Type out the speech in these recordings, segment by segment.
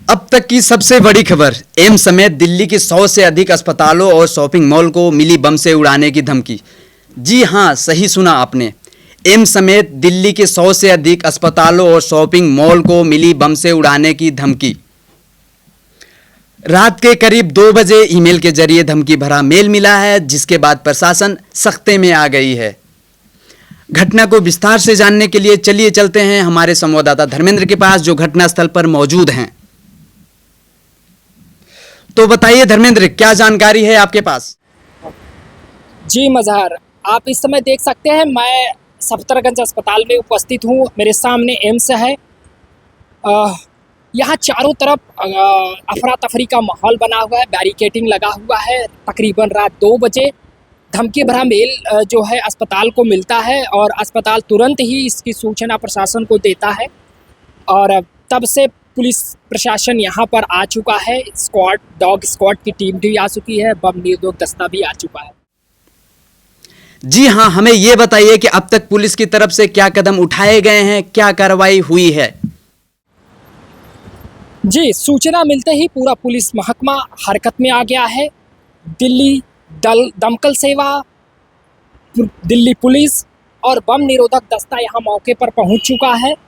अब तक की सबसे बड़ी खबर, एम्स समेत दिल्ली के 100 से अधिक अस्पतालों और शॉपिंग मॉल को मिली बम से उड़ाने की धमकी। जी हां, सही सुना आपने। एम्स समेत दिल्ली के 100 से अधिक अस्पतालों और शॉपिंग मॉल को मिली बम से उड़ाने की धमकी। रात के करीब 2 बजे ईमेल के जरिए धमकी भरा मेल मिला है, जिसके बाद प्रशासन सख्ते में आ गई है। घटना को विस्तार से जानने के लिए चलिए चलते हैं हमारे संवाददाता धर्मेंद्र के पास, जो घटनास्थल पर मौजूद हैं। तो बताइए धर्मेंद्र, क्या जानकारी है आपके पास? जी मजहर, आप इस समय देख सकते हैं मैं सफदरगंज अस्पताल में उपस्थित हूँ। मेरे सामने एम्स है। यहाँ चारों तरफ अफरा तफरी का माहौल बना हुआ है, बैरिकेटिंग लगा हुआ है। तकरीबन रात 2 बजे धमकी भरा मेल जो है अस्पताल को मिलता है और अस्पताल तुरंत ही इसकी सूचना प्रशासन को देता है और तब से पुलिस प्रशासन यहाँ पर आ चुका है। डॉग स्क्वाड की टीम भी आ चुकी है, बम निरोधक दस्ता भी आ चुका है। जी हां, हमें ये बताइए कि अब तक पुलिस की तरफ से क्या कदम उठाए गए हैं, क्या कार्रवाई हुई है? जी, सूचना मिलते ही पूरा पुलिस महकमा हरकत में आ गया है। दिल्ली दमकल सेवा, दिल्ली पुलिस और बम निरोधक दस्ता यहाँ मौके पर पहुँच चुका है।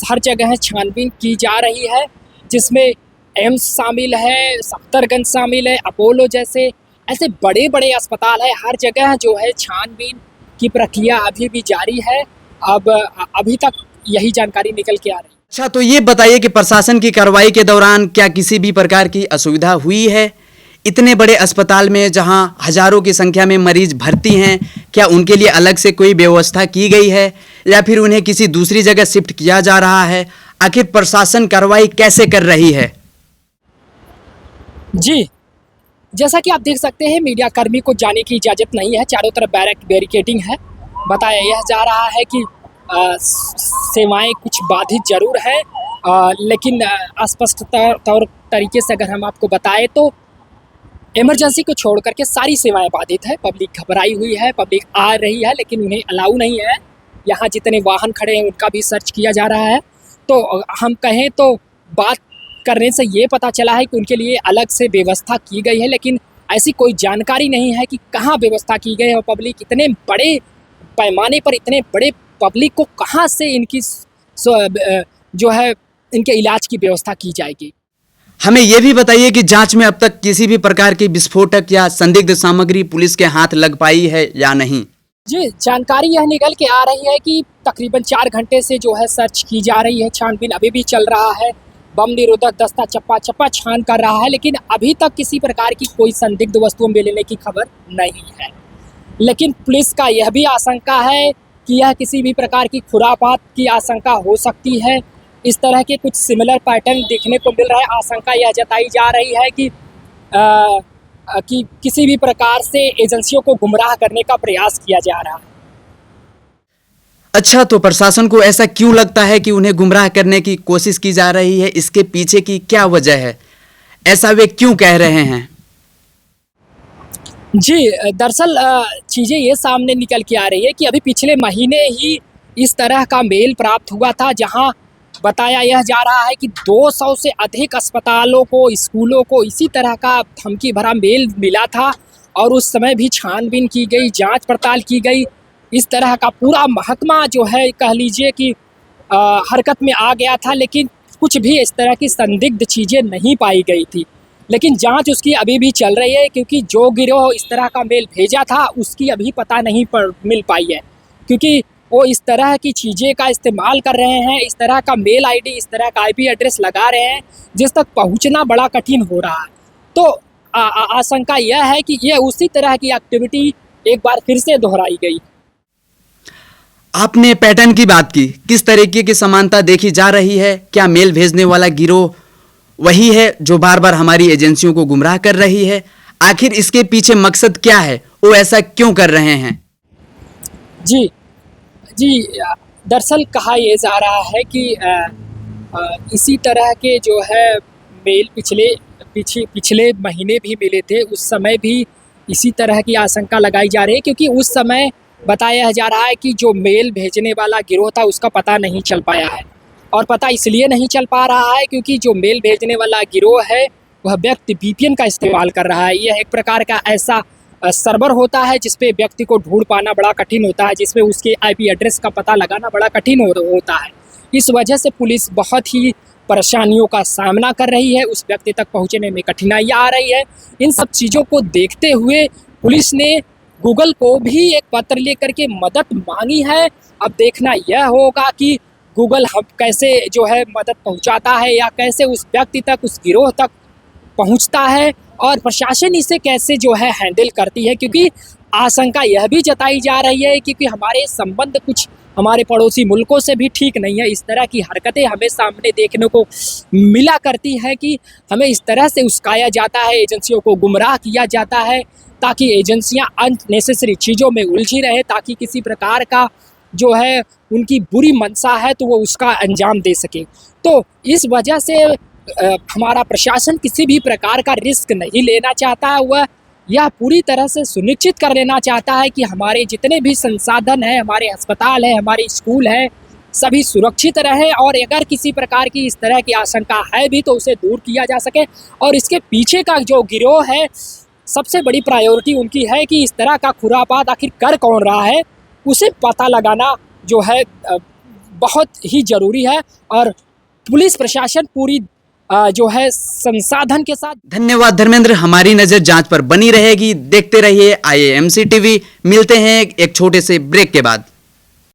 हर जगह छानबीन की जा रही है, जिसमें एम्स शामिल है, सफदरगंज शामिल है, अपोलो जैसे ऐसे बड़े बड़े अस्पताल है। हर जगह जो है छानबीन की प्रक्रिया अभी भी जारी है। अब अभी तक यही जानकारी निकल के आ रही है। अच्छा, तो ये बताइए कि प्रशासन की कार्रवाई के दौरान क्या किसी भी प्रकार की असुविधा हुई है? इतने बड़े अस्पताल में जहां हजारों की संख्या में मरीज भर्ती हैं, क्या उनके लिए अलग से कोई व्यवस्था की गई है या फिर उन्हें किसी दूसरी जगह शिफ्ट किया जा रहा है? आखिर प्रशासन कार्रवाई कैसे कर रही है? जी, जैसा कि आप देख सकते हैं, मीडिया कर्मी को जाने की इजाज़त नहीं है। चारों तरफ बैरिकेडिंग है। बताया यह जा रहा है कि सेवाएं कुछ बाधित जरूर है, लेकिन अस्पष्ट तरीके से अगर हम आपको बताएं तो इमरजेंसी को छोड़ करके सारी सेवाएं बाधित है। पब्लिक घबराई हुई है, पब्लिक आ रही है, लेकिन उन्हें अलाउ नहीं है। यहाँ जितने वाहन खड़े हैं उनका भी सर्च किया जा रहा है। तो हम कहें तो बात करने से ये पता चला है कि उनके लिए अलग से व्यवस्था की गई है, लेकिन ऐसी कोई जानकारी नहीं है कि कहाँ व्यवस्था की गई है और पब्लिक इतने बड़े पैमाने पर इतने बड़े पब्लिक को कहाँ से इनकी जो है इनके इलाज की व्यवस्था की जाएगी। हमें यह भी बताइए कि जांच में अब तक किसी भी प्रकार की विस्फोटक या संदिग्ध सामग्री पुलिस के हाथ लग पाई है या नहीं? जी, जानकारी यह निकल के आ रही है कि तकरीबन 4 घंटे से जो है सर्च की जा रही है, छानबीन अभी भी चल रहा है। बम निरोधक दस्ता चप्पा चप्पा छान कर रहा है, लेकिन अभी तक किसी प्रकार की कोई संदिग्ध वस्तुओं मिलने की खबर नहीं है। लेकिन पुलिस का यह भी आशंका है कि यह किसी भी प्रकार की खुरापात की आशंका हो सकती है। इस तरह के कुछ सिमिलर पैटर्न देखने को मिल रहा है। आशंका यह जताई जा रही है कि किसी भी प्रकार से एजेंसियों को गुमराह करने का प्रयास किया जा रहा है। अच्छा, तो प्रशासन को ऐसा क्यों लगता है कि उन्हें गुमराह करने की कोशिश की जा रही है? इसके पीछे की क्या वजह है? ऐसा वे क्यों कह रहे हैं? जी, दरअसल चीज़ें ये सामने निकल के आ रही है कि अभी पिछले महीने ही इस तरह का मेल प्राप्त हुआ था, जहां बताया यह जा रहा है कि 200 से अधिक अस्पतालों को, स्कूलों को इसी तरह का धमकी भरा मेल मिला था और उस समय भी छानबीन की गई, जांच पड़ताल की गई। इस तरह का पूरा महकमा जो है कह लीजिए कि हरकत में आ गया था, लेकिन कुछ भी इस तरह की संदिग्ध चीज़ें नहीं पाई गई थी। लेकिन जांच उसकी अभी भी चल रही है, क्योंकि जो गिरोह इस तरह का मेल भेजा था उसकी अभी पता नहीं मिल पाई है, क्योंकि वो इस तरह की चीज़ें का इस्तेमाल कर रहे हैं, इस तरह का मेल आईडी, इस तरह का आईपी एड्रेस लगा रहे हैं जिस तक पहुंचना बड़ा कठिन हो रहा है। तो आशंका यह है कि ये उसी तरह की एक्टिविटी एक बार फिर से दोहराई गई। आपने पैटर्न की बात की, किस तरीके की समानता देखी जा रही है? क्या मेल भेजने वाला गिरोह वही है जो बार बार हमारी एजेंसियों को गुमराह कर रही है? आखिर इसके पीछे मकसद क्या है? वो ऐसा क्यों कर रहे हैं? जी जी, दरअसल कहा यह जा रहा है कि इसी तरह के जो है मेल पिछले महीने भी मिले थे। उस समय भी इसी तरह की आशंका लगाई जा रही है, क्योंकि उस समय बताया जा रहा है कि जो मेल भेजने वाला गिरोह था उसका पता नहीं चल पाया है। और पता इसलिए नहीं चल पा रहा है क्योंकि जो मेल भेजने वाला गिरोह है वह व्यक्ति VPN का इस्तेमाल कर रहा है। यह एक प्रकार का ऐसा सर्वर होता है जिसपे व्यक्ति को ढूंढ पाना बड़ा कठिन होता है, जिसमें उसके IP एड्रेस का पता लगाना बड़ा कठिन होता है। इस वजह से पुलिस बहुत ही परेशानियों का सामना कर रही है, उस व्यक्ति तक पहुंचने में कठिनाइयाँ आ रही है। इन सब चीज़ों को देखते हुए पुलिस ने गूगल को भी एक पत्र लेकर के मदद मांगी है। अब देखना यह होगा कि गूगल हम कैसे जो है मदद पहुंचाता है या कैसे उस व्यक्ति तक, उस गिरोह तक पहुंचता है और प्रशासन इसे कैसे जो है हैंडल करती है, क्योंकि आशंका यह भी जताई जा रही है क्योंकि हमारे संबंध कुछ हमारे पड़ोसी मुल्कों से भी ठीक नहीं है। इस तरह की हरकतें हमें सामने देखने को मिला करती हैं कि हमें इस तरह से उस्काया जाता है, एजेंसियों को गुमराह किया जाता है ताकि एजेंसियां अननेसेसरी चीज़ों में उलझी रहे, ताकि किसी प्रकार का जो है उनकी बुरी मंशा है तो वो उसका अंजाम दे सके। तो इस वजह से हमारा प्रशासन किसी भी प्रकार का रिस्क नहीं लेना चाहता है। वह यह पूरी तरह से सुनिश्चित कर लेना चाहता है कि हमारे जितने भी संसाधन हैं, हमारे अस्पताल है, हमारे स्कूल है, सभी सुरक्षित रहे और अगर किसी प्रकार की इस तरह की आशंका है भी तो उसे दूर किया जा सके। और इसके पीछे का जो गिरोह है, सबसे बड़ी प्रायोरिटी उनकी है कि इस तरह का खुरापात आखिर कर कौन रहा है उसे पता लगाना जो है बहुत ही ज़रूरी है। और पुलिस प्रशासन पूरी जो है संसाधन के साथ। धन्यवाद धर्मेंद्र, हमारी नज़र जांच पर बनी रहेगी। देखते रहिए IAMC TV। मिलते हैं एक छोटे से ब्रेक के बाद।